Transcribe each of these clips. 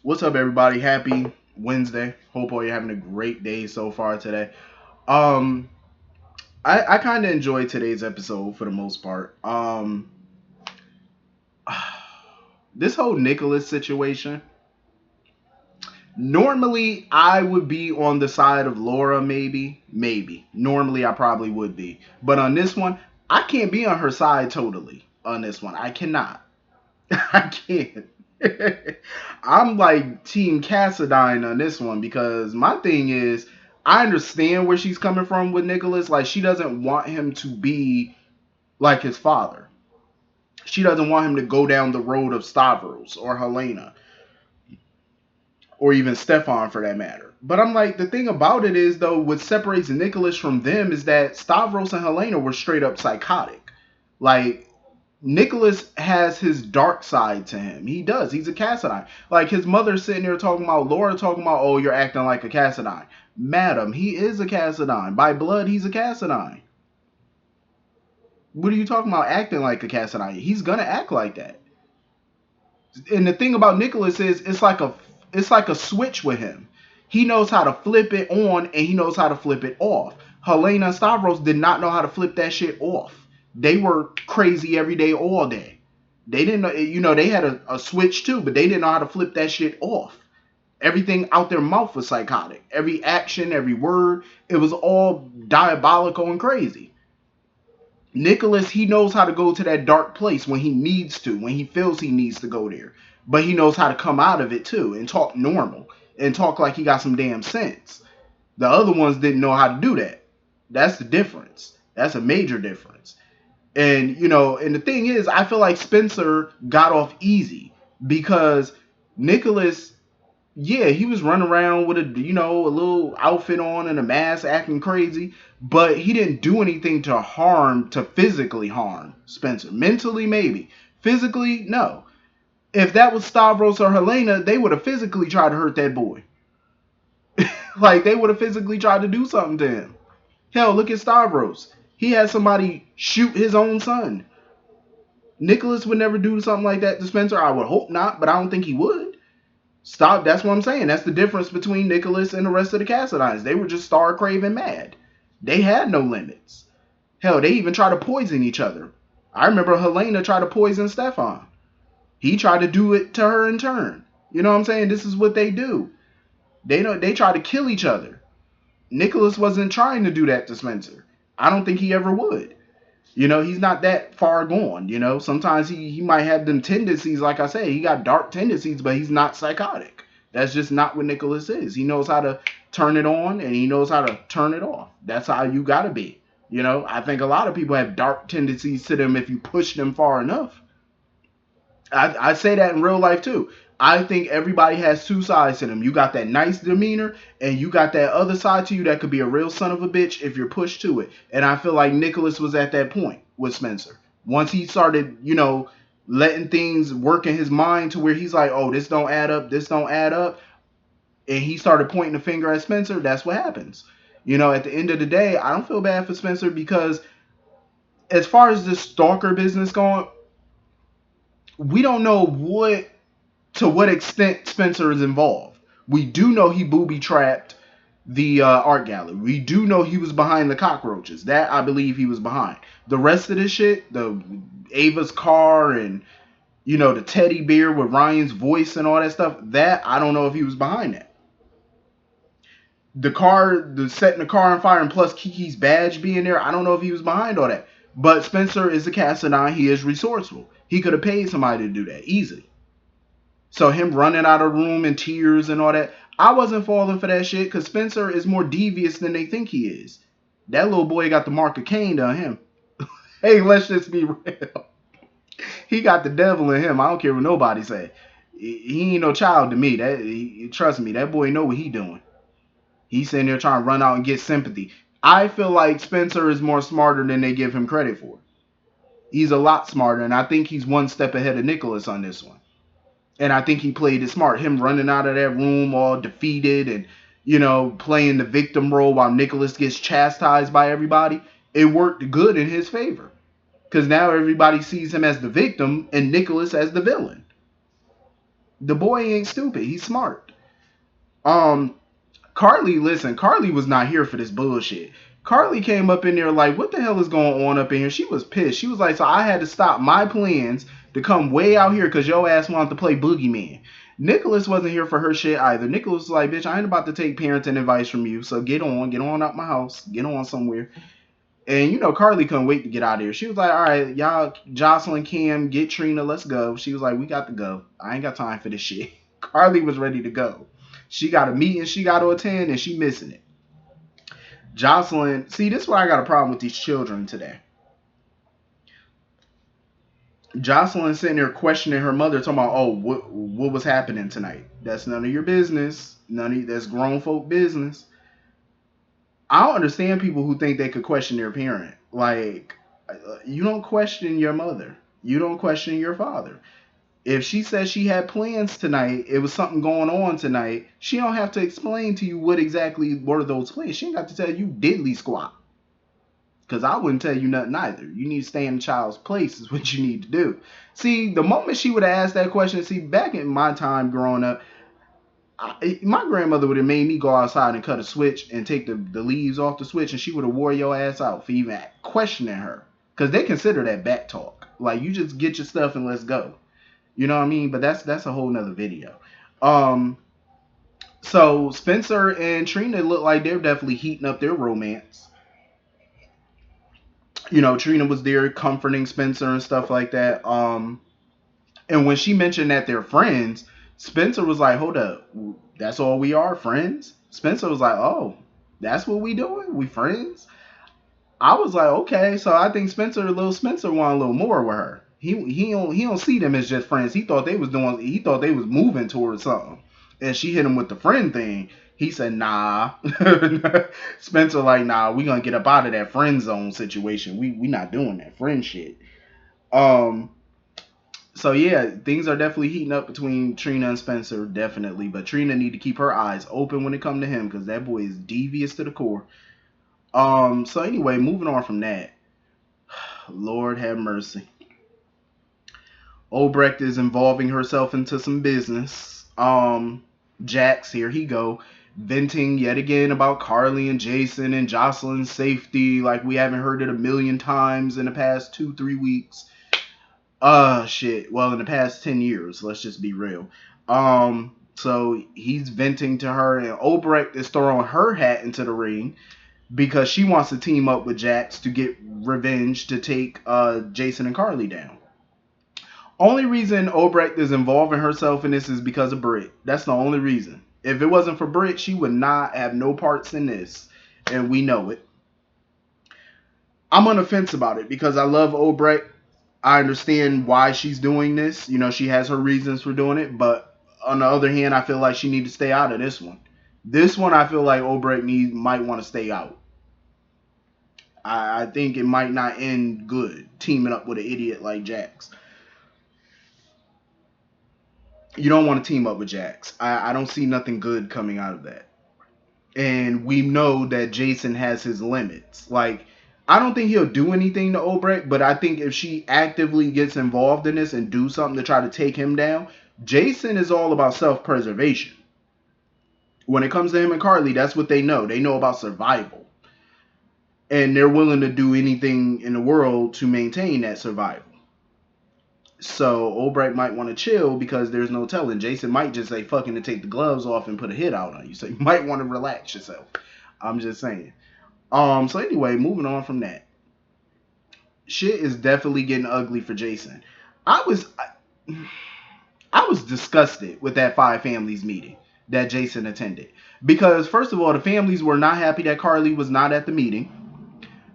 What's up, everybody? Happy Wednesday. Hope all you're having a great day so far today. Um, I kind of enjoyed today's episode for the most part. This whole Nicholas situation. Normally, I would be on the side of Laura, maybe. Normally, I probably would be, but on this one, I can't be on her side totally. On this one, I cannot. I can't. I'm like Team Cassadine on this one because my thing is I understand where she's coming from with Nicholas. Like she doesn't want him to be like his father. She doesn't want him to go down the road of Stavros or Helena or even Stefan for that matter. But I'm like, the thing about it is though, what separates Nicholas from them is that Stavros and Helena were straight up psychotic. Like Nicholas has his dark side to him. He does. He's a Cassadine. Like his mother sitting there talking about Laura talking about, oh, you're acting like a Cassadine. Madam, he is a Cassadine. By blood, he's a Cassadine. What are you talking about acting like a Cassadine? He's gonna act like that. And the thing about Nicholas is it's like a switch with him. He knows how to flip it on and he knows how to flip it off. Helena and Stavros did not know how to flip that shit off. They were crazy every day, all day. They didn't know, they had a switch too, but they didn't know how to flip that shit off. Everything out their mouth was psychotic. Every action, every word, it was all diabolical and crazy. Nicholas, he knows how to go to that dark place when he needs to, when he feels he needs to go there. But he knows how to come out of it too and talk normal and talk like he got some damn sense. The other ones didn't know how to do that. That's the difference. That's a major difference. And the thing is, I feel like Spencer got off easy because Nicholas, yeah, he was running around with a little outfit on and a mask acting crazy, but he didn't do anything to physically harm Spencer. Mentally, maybe. Physically, no. If that was Stavros or Helena, they would have physically tried to hurt that boy. Like, they would have physically tried to do something to him. Hell, look at Stavros. He had somebody shoot his own son. Nicholas would never do something like that to Spencer. I would hope not, but I don't think he would. Stop. That's what I'm saying. That's the difference between Nicholas and the rest of the Cassadines. They were just star craving mad. They had no limits. Hell, they even tried to poison each other. I remember Helena tried to poison Stefan. He tried to do it to her in turn. You know what I'm saying? This is what they do. They try to kill each other. Nicholas wasn't trying to do that to Spencer. I don't think he ever would. He's not that far gone. Sometimes he might have them tendencies. Like I say, he got dark tendencies, but he's not psychotic. That's just not what Nicholas is. He knows how to turn it on and he knows how to turn it off. That's how you gotta be. I think a lot of people have dark tendencies to them if you push them far enough. I say that in real life too. I think everybody has two sides to them. You got that nice demeanor, and you got that other side to you that could be a real son of a bitch if you're pushed to it. And I feel like Nicholas was at that point with Spencer. Once he started, letting things work in his mind to where he's like, oh, this don't add up, this don't add up. And he started pointing the finger at Spencer. That's what happens. At the end of the day, I don't feel bad for Spencer because as far as this stalker business going, we don't know to what extent Spencer is involved. We do know he booby trapped the art gallery. We do know he was behind the cockroaches. That I believe he was behind. The rest of this shit, the Ava's car and the teddy bear with Ryan's voice and all that stuff, that I don't know if he was behind that. The setting the car on fire and plus Kiki's badge being there, I don't know if he was behind all that. But Spencer is a Cassadine. He is resourceful. He could have paid somebody to do that easily. So him running out of the room in tears and all that, I wasn't falling for that shit because Spencer is more devious than they think he is. That little boy got the mark of Cain on him. Hey, let's just be real. He got the devil in him. I don't care what nobody say. He ain't no child to me. Trust me, that boy know what he doing. He's sitting there trying to run out and get sympathy. I feel like Spencer is more smarter than they give him credit for. He's a lot smarter, and I think he's one step ahead of Nicholas on this one. And I think he played it smart. Him running out of that room all defeated and, playing the victim role while Nicholas gets chastised by everybody. It worked good in his favor. Because now everybody sees him as the victim and Nicholas as the villain. The boy ain't stupid. He's smart. Um, Carly, listen, Carly was not here for this bullshit. Carly came up in there like, what the hell is going on up in here? She was pissed. She was like, so I had to stop my plans to come way out here because your ass wanted to play boogeyman. Nicholas wasn't here for her shit either. Nicholas was like, bitch, I ain't about to take parenting advice from you. So get on out my house, get on somewhere. And you know, Carly couldn't wait to get out of here. She was like, all right, y'all, Jocelyn, Cam, get Trina, let's go. She was like, we got to go. I ain't got time for this shit. Carly was ready to go. She got a meeting she got to attend and she missing it. Jocelyn, see, this is why I got a problem with these children today. Jocelyn sitting there questioning her mother, talking about, oh, what was happening tonight? That's none of your business. That's grown folk business. I don't understand people who think they could question their parent. Like, you don't question your mother. You don't question your father. If she says she had plans tonight, it was something going on tonight, she don't have to explain to you what exactly were those plans. She ain't got to tell you diddly squat. Because I wouldn't tell you nothing either. You need to stay in the child's place is what you need to do. See, the moment she would have asked that question, see, back in my time growing up, my grandmother would have made me go outside and cut a switch and take the leaves off the switch, and she would have wore your ass out for even questioning her. Because they consider that back talk. Like, you just get your stuff and let's go. You know what I mean? But that's a whole nother video. So Spencer and Trina look like they're definitely heating up their romance. You know, Trina was there comforting Spencer and stuff like that. And when she mentioned that they're friends, Spencer was like, hold up, that's all we are, friends? Spencer was like, oh, that's what we doing? We friends? I was like, okay, so I think little Spencer want a little more with her. He don't see them as just friends. He thought they was moving towards something. And she hit him with the friend thing. He said, nah. Spencer like, nah, we gonna get up out of that friend zone situation. We not doing that friend shit. So yeah, things are definitely heating up between Trina and Spencer, definitely. But Trina need to keep her eyes open when it come to him, because that boy is devious to the core. So anyway, moving on from that. Lord have mercy. Obrecht is involving herself into some business. Jax, here he go, venting yet again about Carly and Jason and Jocelyn's safety, like we haven't heard it a million times in the past 2-3 weeks. Shit. Well, in the past 10 years, let's just be real. So he's venting to her, and Obrecht is throwing her hat into the ring because she wants to team up with Jax to get revenge to take Jason and Carly down. Only reason Obrecht is involving herself in this is because of Britt. That's the only reason. If it wasn't for Britt, she would not have no parts in this, and we know it. I'm on the fence about it because I love Obrecht. I understand why she's doing this. You know, she has her reasons for doing it, but on the other hand, I feel like she needs to stay out of this one. This one, I feel like Obrecht might want to stay out. I think it might not end good teaming up with an idiot like Jax. You don't want to team up with Jax. I don't see nothing good coming out of that. And we know that Jason has his limits. Like, I don't think he'll do anything to Obrecht, but I think if she actively gets involved in this and do something to try to take him down, Jason is all about self-preservation. When it comes to him and Carly, that's what they know. They know about survival. And they're willing to do anything in the world to maintain that survival. So Obrecht might want to chill because there's no telling. Jason might just say fucking to take the gloves off and put a hit out on you. So you might want to relax yourself. I'm just saying. So anyway, moving on from that. Shit is definitely getting ugly for Jason. I was disgusted with that 5 families meeting that Jason attended. Because first of all, the families were not happy that Carly was not at the meeting,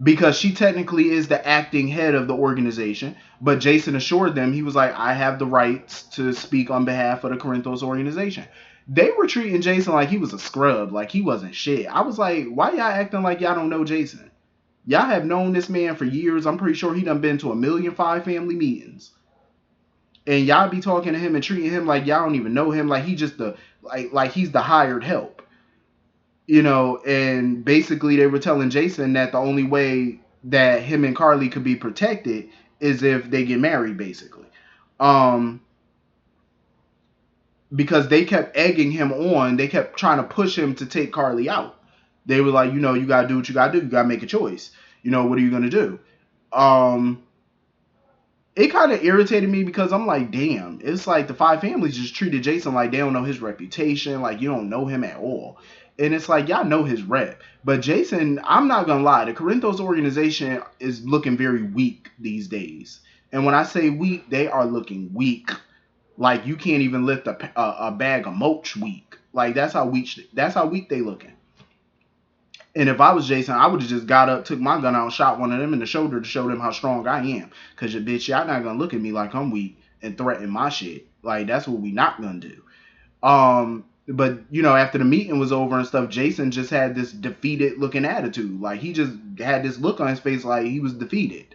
because she technically is the acting head of the organization. But Jason assured them, he was like, I have the rights to speak on behalf of the Corinthos organization. They were treating Jason like he was a scrub, like he wasn't shit. I was like, why y'all acting like y'all don't know Jason? Y'all have known this man for years. I'm pretty sure he done been to 1,000,005 family meetings. And y'all be talking to him and treating him like y'all don't even know him, like he just like he's the hired help. You know, and basically they were telling Jason that the only way that him and Carly could be protected is if they get married, basically. because they kept egging him on. They kept trying to push him to take Carly out. They were like, you got to do what you got to do. You got to make a choice. What are you going to do? Um, it kind of irritated me because I'm like, damn, it's like the five families just treated Jason like they don't know his reputation, like you don't know him at all. And it's like, y'all know his rep. But Jason, I'm not going to lie, the Corinthos organization is looking very weak these days. And when I say weak, they are looking weak. Like you can't even lift a bag of mulch weak. Like that's how weak they looking. And if I was Jason, I would have just got up, took my gun out, and shot one of them in the shoulder to show them how strong I am. Cause you bitch, y'all not gonna look at me like I'm weak and threaten my shit. Like that's what we not gonna do. But after the meeting was over and stuff, Jason just had this defeated looking attitude. Like he just had this look on his face like he was defeated.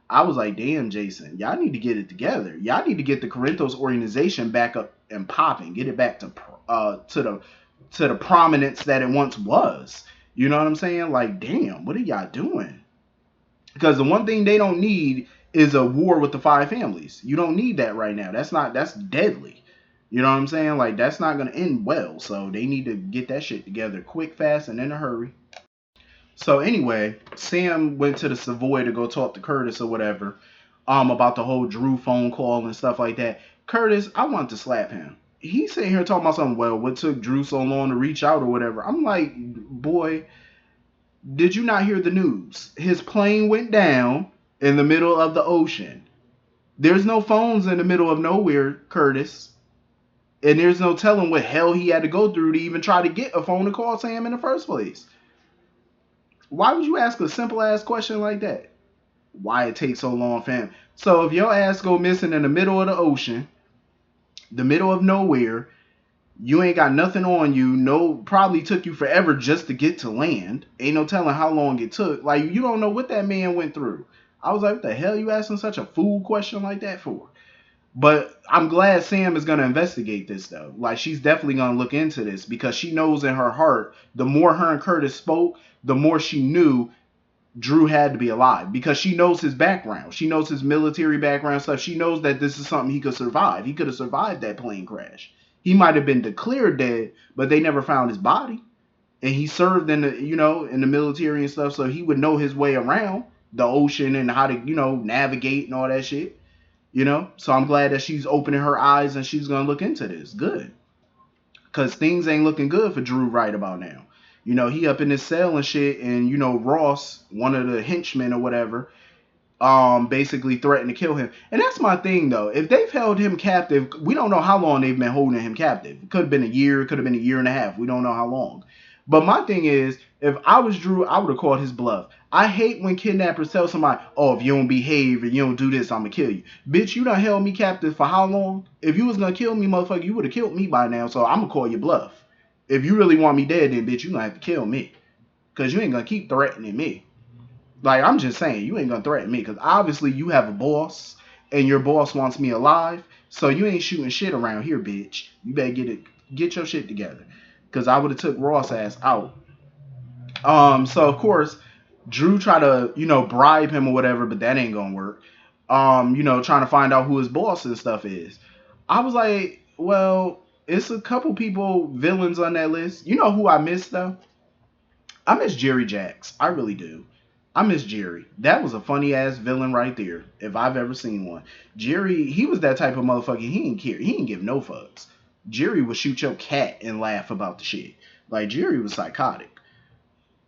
I was like, damn, Jason, y'all need to get it together. Y'all need to get the Corinthos organization back up and popping. Get it back to the prominence that it once was. You know what I'm saying? Like, damn, what are y'all doing? Because the one thing they don't need is a war with the five families. You don't need that right now. That's deadly. You know what I'm saying? Like, that's not gonna end well. So they need to get that shit together quick, fast, and in a hurry. So anyway, Sam went to the Savoy to go talk to Curtis or whatever, about the whole Drew phone call and stuff like that. Curtis, I want to slap him. He's sitting here talking about something. Well, what took Drew so long to reach out or whatever? I'm like, boy, did you not hear the news? His plane went down in the middle of the ocean. There's no phones in the middle of nowhere, Curtis. And there's no telling what hell he had to go through to even try to get a phone to call Sam in the first place. Why would you ask a simple ass question like that? Why it takes so long, fam? So if your ass go missing in the middle of the ocean, the middle of nowhere, you ain't got nothing on you. No, probably took you forever just to get to land. Ain't no telling how long it took. Like you don't know what that man went through. I was like, what the hell you asking such a fool question like that for? But I'm glad Sam is gonna investigate this though. Like she's definitely gonna look into this because she knows in her heart, the more her and Curtis spoke, the more she knew Drew had to be alive because she knows his background. She knows his military background stuff. She knows that this is something he could survive. He could have survived that plane crash. He might have been declared dead, but they never found his body. And he served in the, in the military and stuff, so he would know his way around the ocean and how to, navigate and all that shit. So I'm glad that she's opening her eyes and she's gonna look into this. Good. Because things ain't looking good for Drew right about now. He up in his cell and shit, and Ross, one of the henchmen or whatever, basically threatened to kill him. And that's my thing though. If they've held him captive, we don't know how long they've been holding him captive. It could have been a year, it could have been a year and a half. We don't know how long. But my thing is, if I was Drew, I would have called his bluff. I hate when kidnappers tell somebody, oh, if you don't behave and you don't do this, I'm gonna kill you. Bitch, you done held me captive for how long? If you was gonna kill me, motherfucker, you would have killed me by now, so I'm gonna call you bluff. If you really want me dead, then bitch, you gonna have to kill me. Cause you ain't gonna keep threatening me. Like, I'm just saying, you ain't gonna threaten me. Because obviously you have a boss, and your boss wants me alive. So you ain't shooting shit around here, bitch. You better get your shit together. Because I would have took Ross ass out. So of course, Drew tried to, bribe him or whatever, but that ain't gonna work. Trying to find out who his boss and stuff is. I was like, well, it's a couple people, villains on that list. You know who I miss though? I miss Jerry Jax. I really do. I miss Jerry. That was a funny ass villain right there, if I've ever seen one. Jerry, he was that type of motherfucker. He didn't care. He didn't give no fucks. Jerry would shoot your cat and laugh about the shit. Like Jerry was psychotic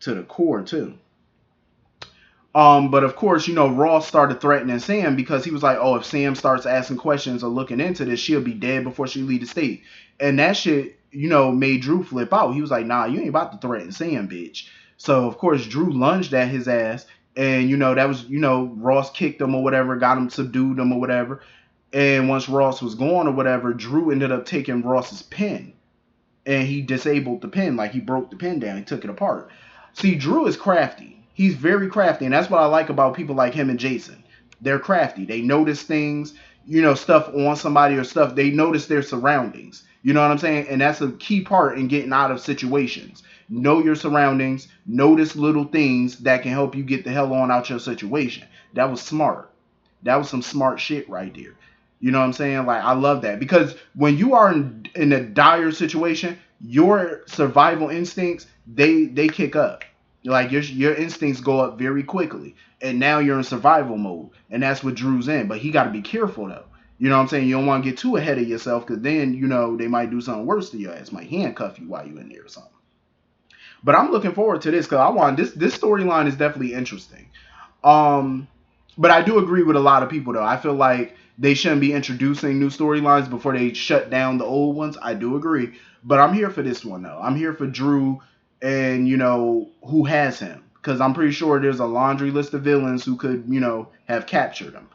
to the core too. But of course, Ross started threatening Sam because he was like, oh, if Sam starts asking questions or looking into this, she'll be dead before she leave the state. And that shit, made Drew flip out. He was like, nah, you ain't about to threaten Sam, bitch. So, of course, Drew lunged at his ass. And, that was, Ross kicked him or whatever, got him, subdued him or whatever. And once Ross was gone or whatever, Drew ended up taking Ross's pen. And he disabled the pen, like he broke the pen down. He took it apart. See, Drew is crafty. He's very crafty, and that's what I like about people like him and Jason. They're crafty. They notice things, stuff on somebody or stuff. They notice their surroundings. You know what I'm saying? And that's a key part in getting out of situations. Know your surroundings. Notice little things that can help you get the hell on out your situation. That was smart. That was some smart shit right there. You know what I'm saying? Like, I love that. Because when you are in a dire situation, your survival instincts they kick up. Like your instincts go up very quickly, and now you're in survival mode, and that's what Drew's in. But he got to be careful though. You know what I'm saying? You don't want to get too ahead of yourself, because then they might do something worse to your ass, might handcuff you while you're in there or something. But I'm looking forward to this because I want this storyline is definitely interesting. Um, but I do agree with a lot of people though. I feel like they shouldn't be introducing new storylines before they shut down the old ones. I do agree, but I'm here for this one though. I'm here for Drew, and who has him, because I'm pretty sure there's a laundry list of villains who could have captured him.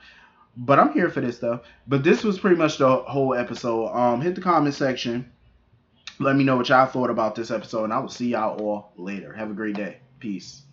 But I'm here for this though. But this was pretty much the whole episode. Hit the comment section. Let me know what y'all thought about this episode, and I will see y'all all later. Have a great day. Peace.